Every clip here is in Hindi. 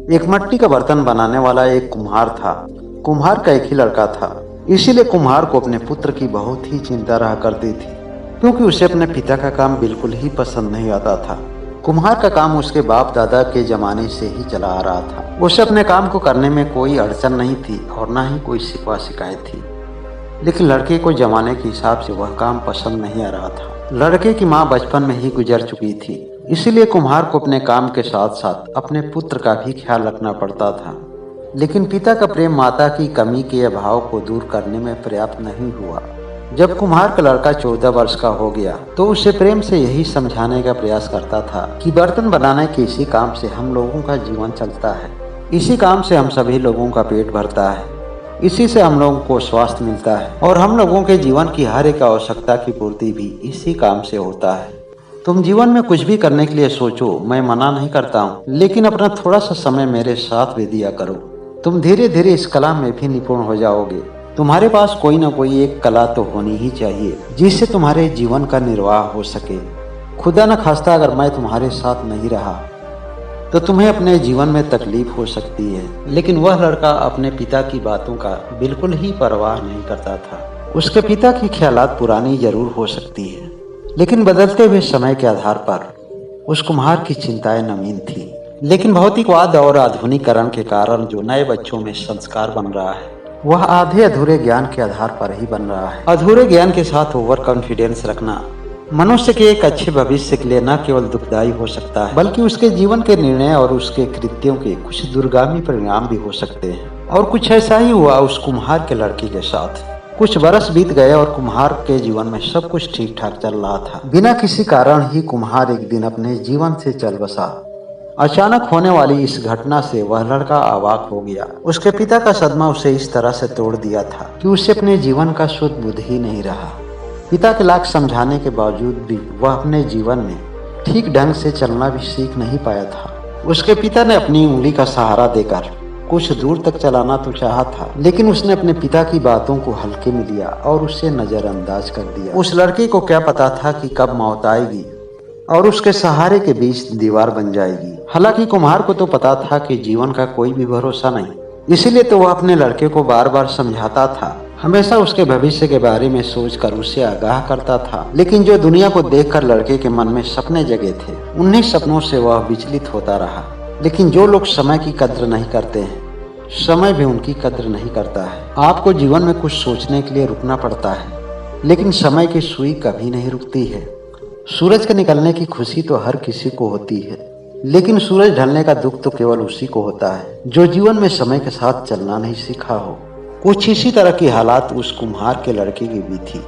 एक मिट्टी का बर्तन बनाने वाला एक कुम्हार था। कुम्हार का एक ही लड़का था, इसीलिए कुम्हार को अपने पुत्र की बहुत ही चिंता रहा करती थी, क्योंकि उसे अपने पिता का काम बिल्कुल ही पसंद नहीं आता था। कुम्हार का काम उसके बाप दादा के जमाने से ही चला आ रहा था। उसे अपने काम को करने में कोई अड़चन नहीं थी और न ही कोई शिकवा शिकायत थी। लेकिन लड़के को जमाने के हिसाब से वह काम पसंद नहीं आ रहा था। लड़के की माँ बचपन में ही गुजर चुकी थी, इसीलिए कुम्हार को अपने काम के साथ साथ अपने पुत्र का भी ख्याल रखना पड़ता था। लेकिन पिता का प्रेम माता की कमी के अभाव को दूर करने में पर्याप्त नहीं हुआ। जब कुम्हार का लड़का 14 वर्ष का हो गया तो उसे प्रेम से यही समझाने का प्रयास करता था कि बर्तन बनाने के इसी काम से हम लोगों का जीवन चलता है, इसी काम से हम सभी लोगों का पेट भरता है, इसी से हम लोगों को स्वास्थ्य मिलता है और हम लोगों के जीवन की हर एक आवश्यकता की पूर्ति भी इसी काम से होता है। तुम जीवन में कुछ भी करने के लिए सोचो, मैं मना नहीं करता हूँ, लेकिन अपना थोड़ा सा समय मेरे साथ भी दिया करो। तुम धीरे धीरे इस कला में भी निपुण हो जाओगे। तुम्हारे पास कोई ना कोई एक कला तो होनी ही चाहिए जिससे तुम्हारे जीवन का निर्वाह हो सके। खुदा न खास्ता अगर मैं तुम्हारे साथ नहीं रहा तो तुम्हें अपने जीवन में तकलीफ हो सकती है। लेकिन वह लड़का अपने पिता की बातों का बिल्कुल ही परवाह नहीं करता था। उसके पिता की ख्यालात पुरानी जरूर हो सकती है, लेकिन बदलते हुए समय के आधार पर उस कुम्हार की चिंताएं नवीन थी। लेकिन भौतिकवाद और आधुनिकीकरण के कारण जो नए बच्चों में संस्कार बन रहा है वह आधे अधूरे ज्ञान के आधार पर ही बन रहा है। अधूरे ज्ञान के साथ ओवर कॉन्फिडेंस रखना मनुष्य के एक अच्छे भविष्य के लिए न केवल दुखदायी हो सकता है, बल्कि उसके जीवन के निर्णय और उसके कृत्यों के कुछ दूरगामी परिणाम भी हो सकते हैं। और कुछ ऐसा ही हुआ उस कुम्हार के लड़के के साथ। कुछ बरस बीत गए और कुम्हार के जीवन में सब कुछ ठीक ठाक चल रहा था। बिना किसी कारण ही कुम्हार एक दिन अपने जीवन से चल बसा। अचानक होने वाली इस घटना से वह लड़का अवाक हो गया। उसके पिता का सदमा उसे इस तरह से तोड़ दिया था कि उसे अपने जीवन का शुद्ध बुद्ध ही नहीं रहा। पिता के लाख समझाने के बावजूद भी वह अपने जीवन में ठीक ढंग से चलना भी सीख नहीं पाया था। उसके पिता ने अपनी उंगली का सहारा देकर कुछ दूर तक चलाना तो चाहा था, लेकिन उसने अपने पिता की बातों को हल्के में लिया और उसे नजरअंदाज कर दिया। उस लड़के को क्या पता था कि कब मौत आएगी और उसके सहारे के बीच दीवार बन जाएगी। हालांकि कुम्हार को तो पता था कि जीवन का कोई भी भरोसा नहीं, इसीलिए तो वह अपने लड़के को बार बार समझाता था, हमेशा उसके भविष्य के बारे में सोचकर उसे आगाह करता था। लेकिन जो दुनिया को देखकर लड़के के मन में सपने जगे थे, उन्हीं सपनों से वह विचलित होता रहा। लेकिन जो लोग समय की कद्र नहीं करते हैं, समय भी उनकी कद्र नहीं करता है। आपको जीवन में कुछ सोचने के लिए रुकना पड़ता है, लेकिन समय की सुई कभी नहीं रुकती है। सूरज के निकलने की खुशी तो हर किसी को होती है, लेकिन सूरज ढलने का दुख तो केवल उसी को होता है जो जीवन में समय के साथ चलना नहीं सीखा हो। कुछ इसी तरह की हालात उस कुम्हार के लड़के की भी थी।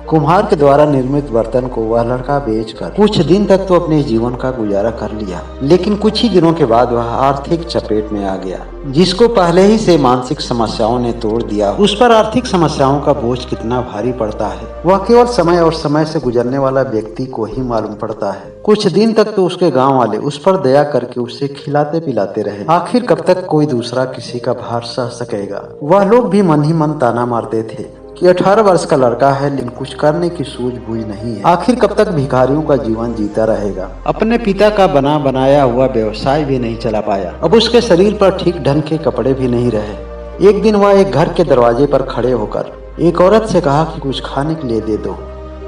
कुम्हार के द्वारा निर्मित बर्तन को वह लड़का बेचकर कुछ दिन तक तो अपने जीवन का गुजारा कर लिया, लेकिन कुछ ही दिनों के बाद वह आर्थिक चपेट में आ गया। जिसको पहले ही से मानसिक समस्याओं ने तोड़ दिया, उस पर आर्थिक समस्याओं का बोझ कितना भारी पड़ता है वह केवल समय और समय से गुजरने वाला व्यक्ति को ही मालूम पड़ता है। कुछ दिन तक तो उसके गाँव वाले उस पर दया करके उसे खिलाते पिलाते रहे। आखिर कब तक कोई दूसरा किसी का भार सह सकेगा। वह लोग भी मन ही मन ताना मारते थे कि 18 वर्ष का लड़का है, लेकिन कुछ करने की सूझबूझ नहीं है। आखिर कब तक भिखारियों का जीवन जीता रहेगा। अपने पिता का बना बनाया हुआ व्यवसाय भी नहीं चला पाया। अब उसके शरीर पर ठीक ढंग के कपड़े भी नहीं रहे। एक दिन वह एक घर के दरवाजे पर खड़े होकर एक औरत से कहा कि कुछ खाने के लिए दे दो।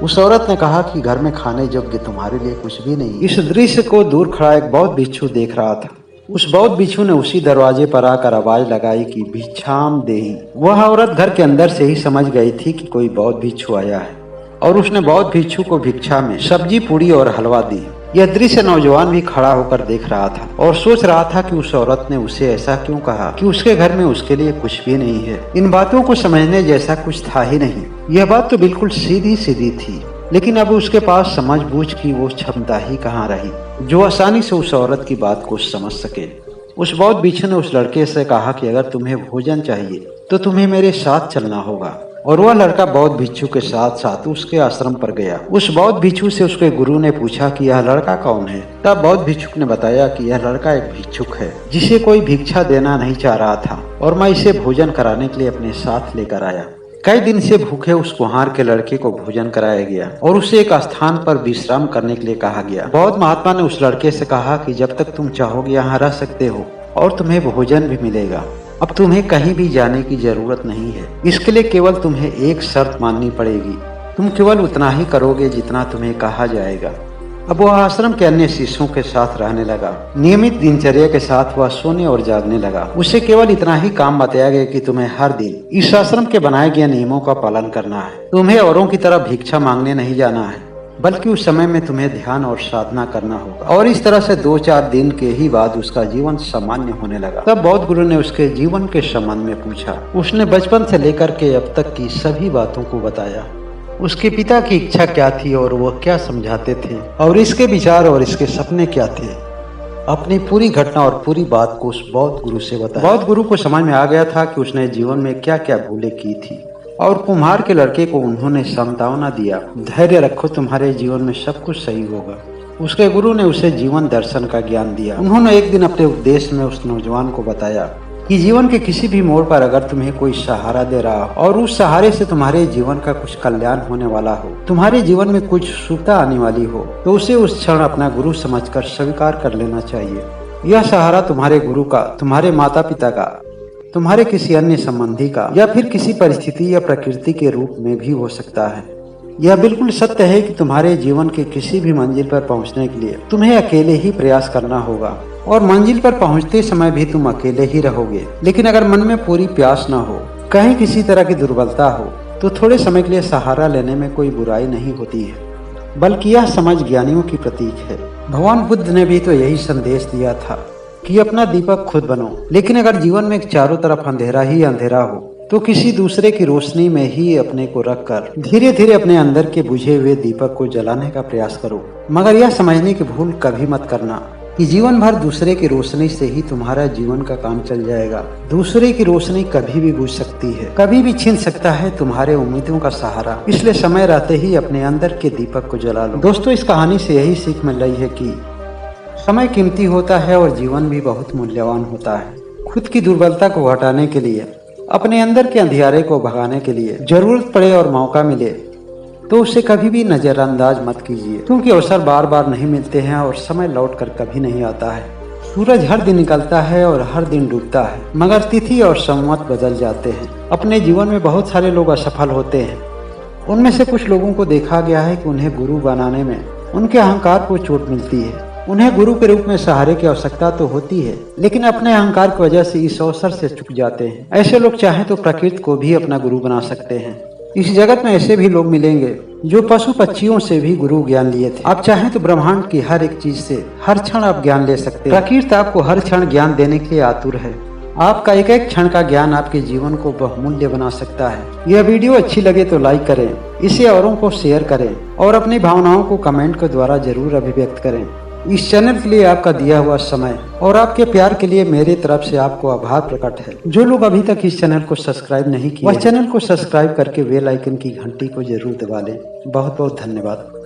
उस औरत ने कहा कि घर में खाने योग्य तुम्हारे लिए कुछ भी नहीं। इस दृश्य को दूर खड़ा एक बौद्ध भिक्षु देख रहा था। उस बौद्ध भिक्षु ने उसी दरवाजे पर आकर आवाज लगाई कि भिक्षाम देहि। वह औरत घर के अंदर से ही समझ गई थी कि कोई बौद्ध भिक्षु आया है और उसने बौद्ध भिक्षु को भिक्षा में सब्जी, पूरी और हलवा दी। यह दृश्य नौजवान भी खड़ा होकर देख रहा था और सोच रहा था कि उस औरत ने उसे ऐसा क्यों कहा कि उसके घर में उसके लिए कुछ भी नहीं है। इन बातों को समझने जैसा कुछ था ही नहीं। यह बात तो बिल्कुल सीधी सीधी थी, लेकिन अब उसके पास समझ बूझ की वो क्षमता ही कहाँ रही जो आसानी से उस औरत की बात को समझ सके। उस बौद्ध भिक्षु ने उस लड़के से कहा कि अगर तुम्हें भोजन चाहिए तो तुम्हें मेरे साथ चलना होगा। और वह लड़का बौद्ध भिक्षु के साथ साथ उसके आश्रम पर गया। उस बौद्ध भिक्षु से उसके गुरु ने पूछा कि यह लड़का कौन है। तब बौद्ध भिक्षुक ने बताया कि यह लड़का एक भिक्षुक है जिसे कोई भिक्षा देना नहीं चाह रहा था और मैं इसे भोजन कराने के लिए अपने साथ लेकर आया। कई दिन से भूखे उस कुम्हार के लड़के को भोजन कराया गया और उसे एक स्थान पर विश्राम करने के लिए कहा गया। बौद्ध महात्मा ने उस लड़के से कहा कि जब तक तुम चाहोगे यहाँ रह सकते हो, और तुम्हें भोजन भी मिलेगा। अब तुम्हें कहीं भी जाने की जरूरत नहीं है। इसके लिए केवल तुम्हें एक शर्त माननी पड़ेगी। तुम केवल उतना ही करोगे जितना तुम्हें कहा जाएगा। अब वह आश्रम के अन्य शिष्यों के साथ रहने लगा। नियमित दिनचर्या के साथ वह सोने और जागने लगा। उसे केवल इतना ही काम बताया गया कि तुम्हें हर दिन इस आश्रम के बनाए गए नियमों का पालन करना है। तुम्हें औरों की तरह भिक्षा मांगने नहीं जाना है, बल्कि उस समय में तुम्हें ध्यान और साधना करना होगा। और इस तरह से 2-4 दिन के ही बाद उसका जीवन सामान्य होने लगा। तब बौद्ध गुरु ने उसके जीवन के संबंध में पूछा। उसने बचपन से लेकर के अब तक की सभी बातों को बताया। उसके पिता की इच्छा क्या थी और वह क्या समझाते थे, और इसके विचार और इसके सपने क्या थे। अपनी पूरी घटना और पूरी बात को उस बौद्ध गुरु से बताया। बौद्ध गुरु को समझ में आ गया था कि उसने जीवन में क्या क्या भूलें की थी। और कुम्हार के लड़के को उन्होंने सांत्वना दिया, धैर्य रखो, तुम्हारे जीवन में सब कुछ सही होगा। उसके गुरु ने उसे जीवन दर्शन का ज्ञान दिया। उन्होंने एक दिन अपने उपदेश में उस नौजवान को बताया कि जीवन के किसी भी मोड़ पर अगर तुम्हें कोई सहारा दे रहा हो और उस सहारे से तुम्हारे जीवन का कुछ कल्याण होने वाला हो, तुम्हारे जीवन में कुछ शुभता आने वाली हो, तो उसे उस क्षण अपना गुरु समझकर स्वीकार कर लेना चाहिए। यह सहारा तुम्हारे गुरु का, तुम्हारे माता पिता का, तुम्हारे किसी अन्य संबंधी का, या फिर किसी परिस्थिति या प्रकृति के रूप में भी हो सकता है। यह बिल्कुल सत्य है कि तुम्हारे जीवन के किसी भी मंजिल पर पहुंचने के लिए तुम्हें अकेले ही प्रयास करना होगा, और मंजिल पर पहुंचते समय भी तुम अकेले ही रहोगे। लेकिन अगर मन में पूरी प्यास न हो, कहीं किसी तरह की दुर्बलता हो, तो थोड़े समय के लिए सहारा लेने में कोई बुराई नहीं होती है, बल्कि यह समझ ज्ञानियों की प्रतीक है। भगवान बुद्ध ने भी तो यही संदेश दिया था कि अपना दीपक खुद बनो। लेकिन अगर जीवन में चारों तरफ अंधेरा ही अंधेरा हो, तो किसी दूसरे की रोशनी में ही अपने को रखकर धीरे धीरे अपने अंदर के बुझे हुए दीपक को जलाने का प्रयास करो। मगर यह समझने की भूल कभी मत करना कि जीवन भर दूसरे की रोशनी से ही तुम्हारा जीवन का काम चल जाएगा। दूसरे की रोशनी कभी भी बुझ सकती है, कभी भी छीन सकता है तुम्हारे उम्मीदों का सहारा। इसलिए समय रहते ही अपने अंदर के दीपक को जला लो। दोस्तों, इस कहानी से यही सीख मिल रही है कि समय कीमती होता है और जीवन भी बहुत मूल्यवान होता है। खुद की दुर्बलता को हटाने के लिए, अपने अंदर के अंधियारे को भगाने के लिए जरूरत पड़े और मौका मिले तो उसे कभी भी नजरअंदाज मत कीजिए, क्योंकि अवसर बार बार नहीं मिलते हैं और समय लौट कर कभी नहीं आता है। सूरज हर दिन निकलता है और हर दिन डूबता है, मगर तिथि और संवत बदल जाते हैं। अपने जीवन में बहुत सारे लोग असफल होते हैं। उनमें से कुछ लोगों को देखा गया है कि उन्हें गुरु बनाने में उनके अहंकार को चोट मिलती है। उन्हें गुरु के रूप में सहारे की आवश्यकता तो होती है, लेकिन अपने अहंकार की वजह से इस अवसर से चूक जाते हैं। ऐसे लोग चाहे तो प्रकृति को भी अपना गुरु बना सकते हैं। इस जगत में ऐसे भी लोग मिलेंगे जो पशु पक्षियों से भी गुरु ज्ञान लिए थे। आप चाहें तो ब्रह्मांड की हर एक चीज से हर क्षण आप ज्ञान ले सकते हैं। प्रकृति आपको हर क्षण ज्ञान देने के लिए आतुर है। आपका एक एक क्षण का ज्ञान आपके जीवन को बहुमूल्य बना सकता है। यह वीडियो अच्छी लगे तो लाइक करें, इसे औरों को शेयर करें और अपनी भावनाओं को कमेंट के द्वारा जरूर अभिव्यक्त करें। इस चैनल के लिए आपका दिया हुआ समय और आपके प्यार के लिए मेरी तरफ से आपको आभार प्रकट है। जो लोग अभी तक इस चैनल को सब्सक्राइब नहीं किए, वह चैनल को सब्सक्राइब करके बेल आइकन की घंटी को जरूर दबा लें। बहुत बहुत धन्यवाद।